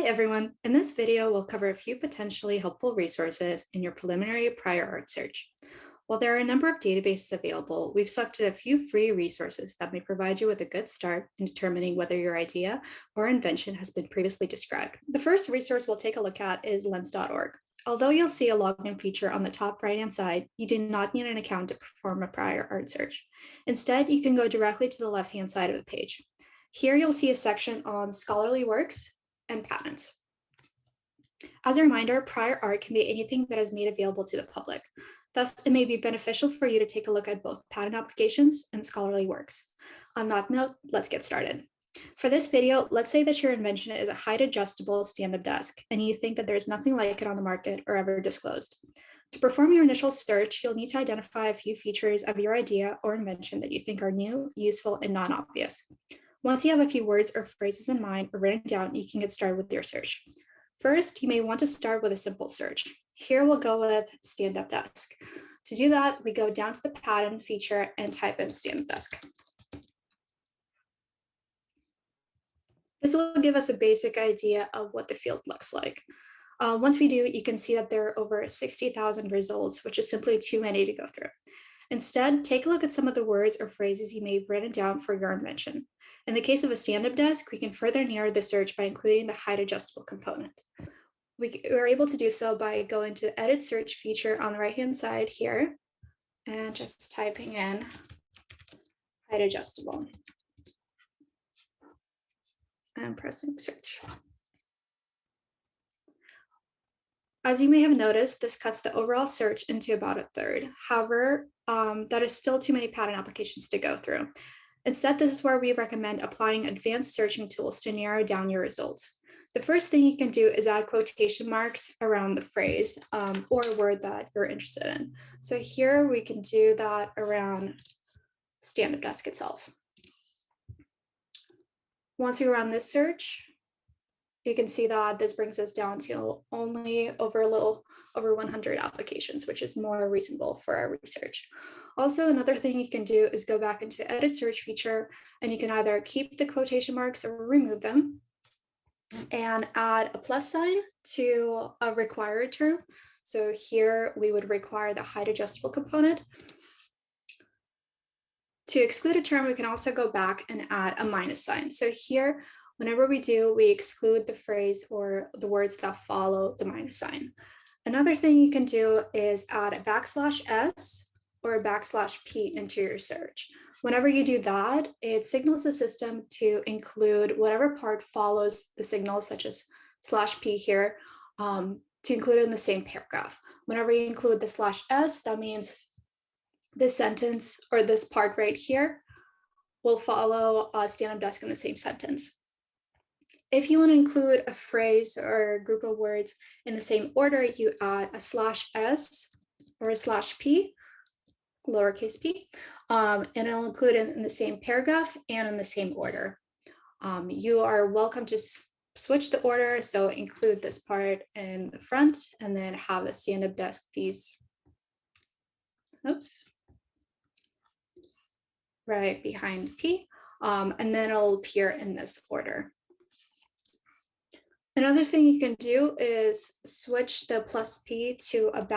everyone. In this video, we'll cover a few potentially helpful resources in your preliminary prior art search. While there are a number of databases available, we've selected a few free resources that may provide you with a good start in determining whether your idea or invention has been previously described. The first resource we'll take a look at is lens.org. Although you'll see a login feature on the top right-hand side, you do not need an account to perform a prior art search. Instead, you can go directly to the left-hand side of the page. Here you'll see a section on scholarly works and patents. As a reminder, prior art can be anything that is made available to the public. Thus, it may be beneficial for you to take a look at both patent applications and scholarly works. On that note, let's get started. For this video, let's say that your invention is a height adjustable stand-up desk, and you think that there's nothing like it on the market or ever disclosed. To perform your initial search, you'll need to identify a few features of your idea or invention that you think are new, useful, and non-obvious. Once you have a few words or phrases in mind or written down, you can get started with your search. First, you may want to start with a simple search. Here we'll go with stand-up desk. To do that, we go down to the patent feature and type in stand-up desk. This will give us a basic idea of what the field looks like. Once we do, you can see that there are over 60,000 results, which is simply too many to go through. Instead, take a look at some of the words or phrases you may have written down for your invention. In the case of a stand-up desk, we can further narrow the search by including the height adjustable component. We are able to do so by going to the edit search feature on the right-hand side here and just typing in height adjustable and pressing search. As you may have noticed, this cuts the overall search into about a third. However, that is still too many patent applications to go through. Instead, this is where we recommend applying advanced searching tools to narrow down your results. The first thing you can do is add quotation marks around the phrase or word that you're interested in. So here we can do that around stand-up desk itself. Once we run this search, you can see that this brings us down to only over 100 applications, which is more reasonable for our research. Also, another thing you can do is go back into edit search feature, and you can either keep the quotation marks or remove them and add a plus sign to a required term. So here we would require the height adjustable component. To exclude a term, we can also go back and add a minus sign. So here, whenever we do, we exclude the phrase or the words that follow the minus sign. Another thing you can do is add a \s or a \p into your search. Whenever you do that, it signals the system to include whatever part follows the signal, such as /p here, to include it in the same paragraph. Whenever you include the /s, that means this sentence or this part right here will follow stand-up desk in the same sentence. If you want to include a phrase or a group of words in the same order, you add a /s or a /p, lowercase p, and it'll include it in the same paragraph and in the same order. You are welcome to switch the order, so include this part in the front and then have the stand-up desk piece, right behind P, and then it'll appear in this order. Another thing you can do is switch the +P to a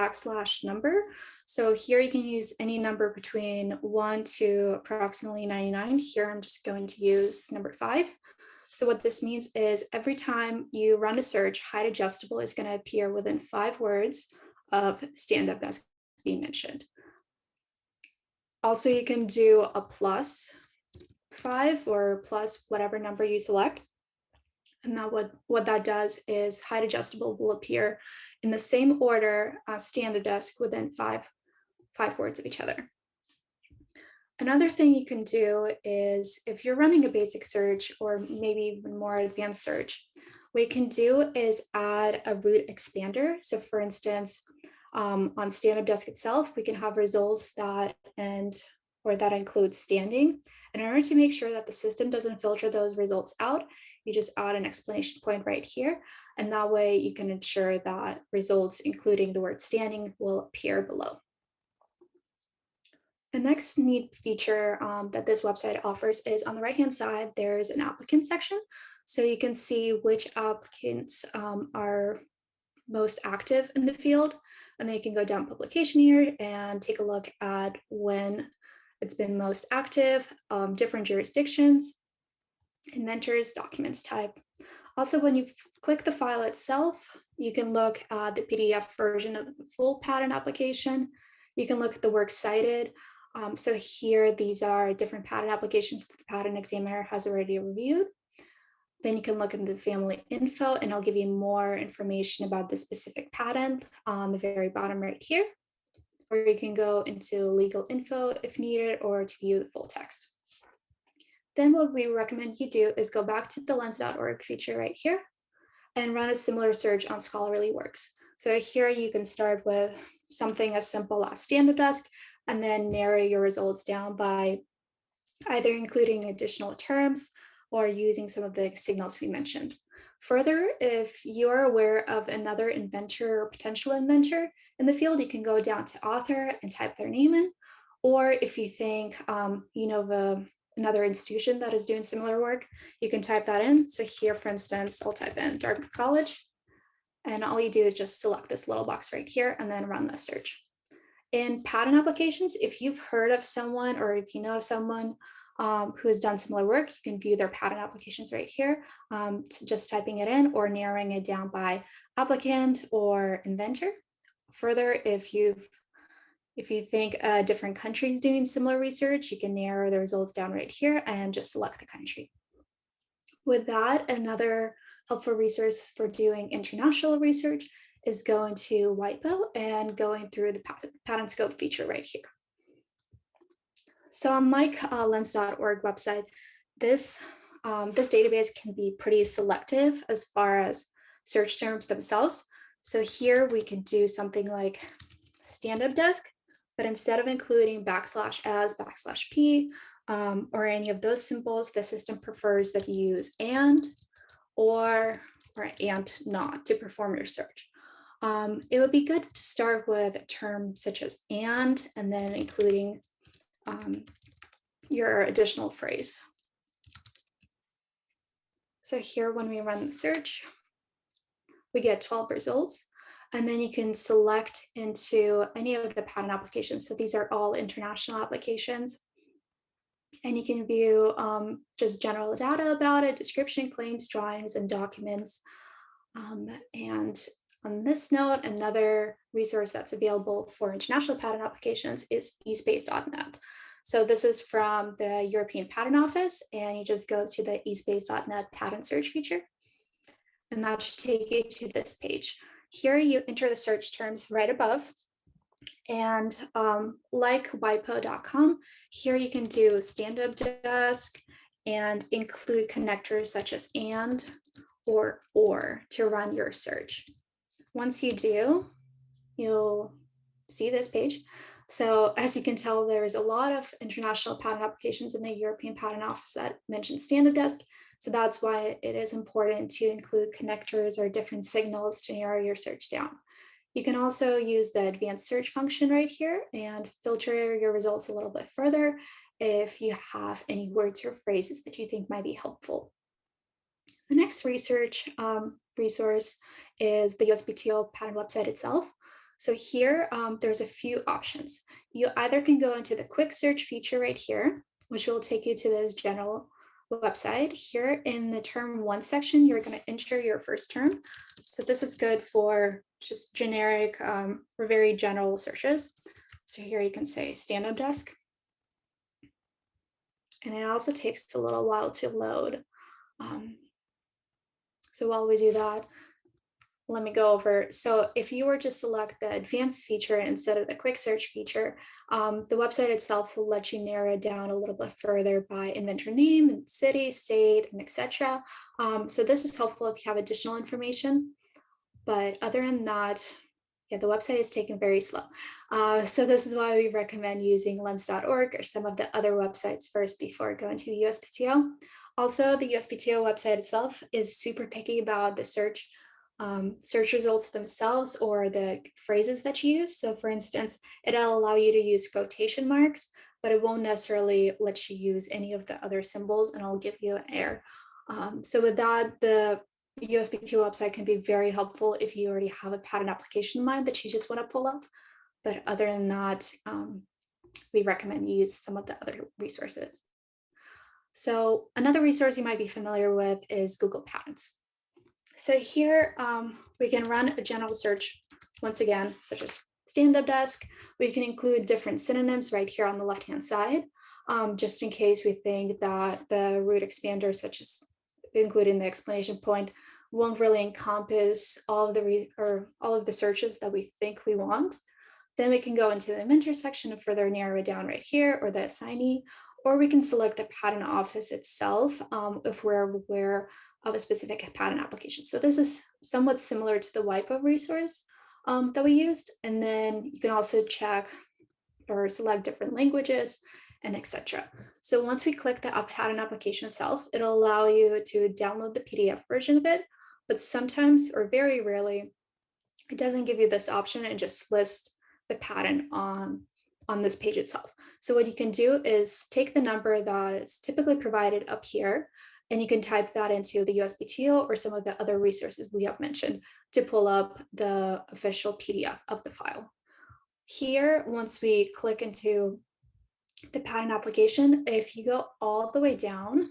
\number. So here you can use any number between 1 to approximately 99. Here I'm just going to use number 5. So what this means is every time you run a search, height adjustable is going to appear within 5 words of stand-up desk being mentioned. Also, you can do a +5 or plus whatever number you select. And that what that does is height adjustable will appear in the same order as stand-up desk within five words of each other. Another thing you can do is if you're running a basic search or maybe even more advanced search, what you can do is add a root expander. So for instance, on stand-up desk itself, we can have results that include standing. And in order to make sure that the system doesn't filter those results out, you just add an exclamation point right here. And that way you can ensure that results, including the word standing, will appear below. The next neat feature that this website offers is on the right-hand side, there's an applicant section. So you can see which applicants are most active in the field. And then you can go down publication year and take a look at when it's been most active, different jurisdictions, inventors, documents type. Also, when you click the file itself, you can look at the PDF version of the full patent application. You can look at the works cited. So here, these are different patent applications that the patent examiner has already reviewed. Then you can look in the family info and I'll give you more information about the specific patent on the very bottom right here. Or you can go into legal info if needed or to view the full text. Then what we recommend you do is go back to the lens.org feature right here and run a similar search on scholarly works. So here you can start with something as simple as stand-up desk and then narrow your results down by either including additional terms or using some of the signals we mentioned. Further, if you're aware of another inventor or potential inventor in the field, you can go down to author and type their name in. Or if you think you know of another institution that is doing similar work, you can type that in. So here, for instance, I'll type in Dartmouth College. And all you do is just select this little box right here and then run the search. In patent applications, if you've heard of someone or if you know of someone who has done similar work, you can view their patent applications right here, just typing it in or narrowing it down by applicant or inventor. Further, if you think a different country is doing similar research, you can narrow the results down right here and just select the country. With that, another helpful resource for doing international research is going to WIPO and going through the patent scope feature right here. So unlike lens.org website, this database can be pretty selective as far as search terms themselves. So here we can do something like stand-up desk, but instead of including \s/p or any of those symbols, the system prefers that you use and or and not to perform your search. It would be good to start with a term such as and then including your additional phrase. So here, when we run the search, we get 12 results, and then you can select into any of the patent applications. So these are all international applications. And you can view just general data about it, description, claims, drawings, and documents. And on this note, another resource that's available for international patent applications is espace.net. So this is from the European Patent Office, and you just go to the espace.net patent search feature, and that should take you to this page. Here you enter the search terms right above, and like wipo.com, here you can do stand-up desk and include connectors such as and or to run your search. Once you do, you'll see this page. So as you can tell, there's a lot of international patent applications in the European Patent Office that mention stand-up desk. So that's why it is important to include connectors or different signals to narrow your search down. You can also use the advanced search function right here and filter your results a little bit further if you have any words or phrases that you think might be helpful. The next research resource is the USPTO patent website itself. So here, there's a few options. You either can go into the quick search feature right here, which will take you to this general website. Here in the term one section, you're going to enter your first term. So this is good for just generic or very general searches. So here you can say stand-up desk. And it also takes a little while to load. So while we do that, let me go over. So if you were to select the advanced feature instead of the quick search feature, the website itself will let you narrow it down a little bit further by inventor name, and city, state, and etc. So this is helpful if you have additional information. But other than that, yeah, the website is taken very slow. So this is why we recommend using lens.org or some of the other websites first before going to the USPTO. Also, the USPTO website itself is super picky about the search results themselves or the phrases that you use. So for instance, it'll allow you to use quotation marks, but it won't necessarily let you use any of the other symbols and it'll give you an error. So with that, the USP2 website can be very helpful if you already have a patent application in mind that you just want to pull up. But other than that, we recommend you use some of the other resources. So another resource you might be familiar with is Google Patents. So here we can run a general search once again, such as stand-up desk. We can include different synonyms right here on the left-hand side, just in case we think that the root expander, such as including the exclamation point, won't really encompass all of the searches that we think we want. Then we can go into the inventor section and further narrow it down right here, or the assignee, or we can select the patent office itself if we're aware of a specific patent application. So this is somewhat similar to the WIPO resource that we used. And then you can also check or select different languages and etc. So once we click the patent application itself, it'll allow you to download the PDF version of it, but sometimes or very rarely, it doesn't give you this option and just lists the patent on this page itself. So what you can do is take the number that is typically provided up here, and you can type that into the USPTO or some of the other resources we have mentioned to pull up the official PDF of the file. Here, once we click into the patent application, if you go all the way down,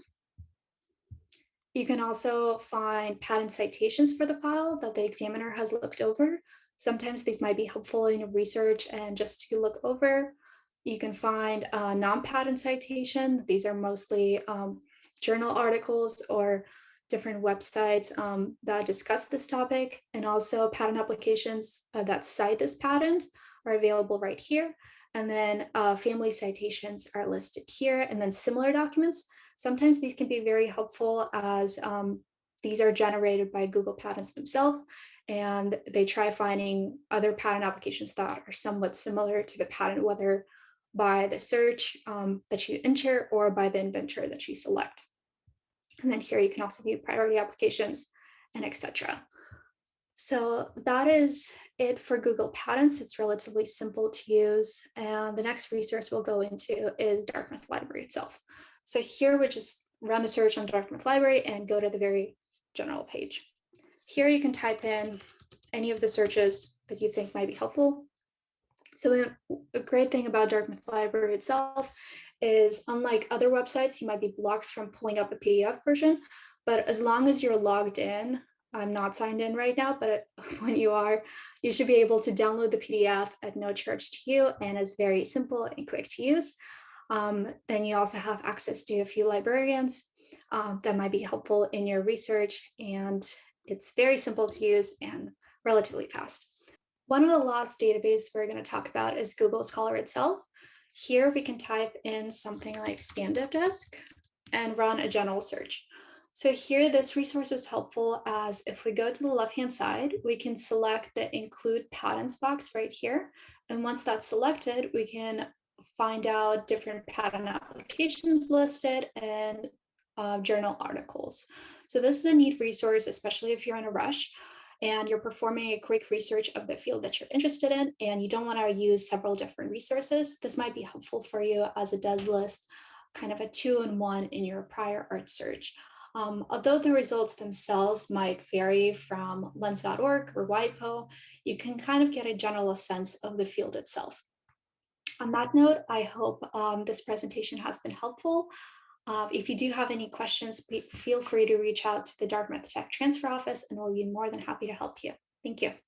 you can also find patent citations for the file that the examiner has looked over. Sometimes these might be helpful in your research and just to look over. You can find a non-patent citation. These are mostly journal articles or different websites that discuss this topic, and also patent applications that cite this patent are available right here. And then family citations are listed here, and then similar documents. Sometimes these can be very helpful as these are generated by Google Patents themselves, and they try finding other patent applications that are somewhat similar to the patent, whether by the search that you enter or by the inventor that you select. And then here you can also view priority applications and etc. So that is it for Google Patents. It's relatively simple to use. And the next resource we'll go into is Dartmouth Library itself. So here we just run a search on Dartmouth Library and go to the very general page. Here you can type in any of the searches that you think might be helpful. So a great thing about Dartmouth Library itself is, unlike other websites, you might be blocked from pulling up a PDF version, but as long as you're logged in, I'm not signed in right now, but when you are, you should be able to download the PDF at no charge to you, and it's very simple and quick to use. Then you also have access to a few librarians that might be helpful in your research, and it's very simple to use and relatively fast. One of the last databases we're going to talk about is Google Scholar itself. Here we can type in something like stand-up desk and run a general search. So here, this resource is helpful as if we go to the left-hand side, we can select the include patents box right here. And once that's selected, we can find out different patent applications listed and journal articles. So this is a neat resource, especially if you're in a rush and you're performing a quick research of the field that you're interested in, and you don't want to use several different resources. This might be helpful for you as it does list kind of a 2-in-1 in your prior art search. Although the results themselves might vary from lens.org or WIPO, you can kind of get a general sense of the field itself. On that note, I hope this presentation has been helpful. If you do have any questions, feel free to reach out to the Dartmouth Tech Transfer Office and we'll be more than happy to help you. Thank you.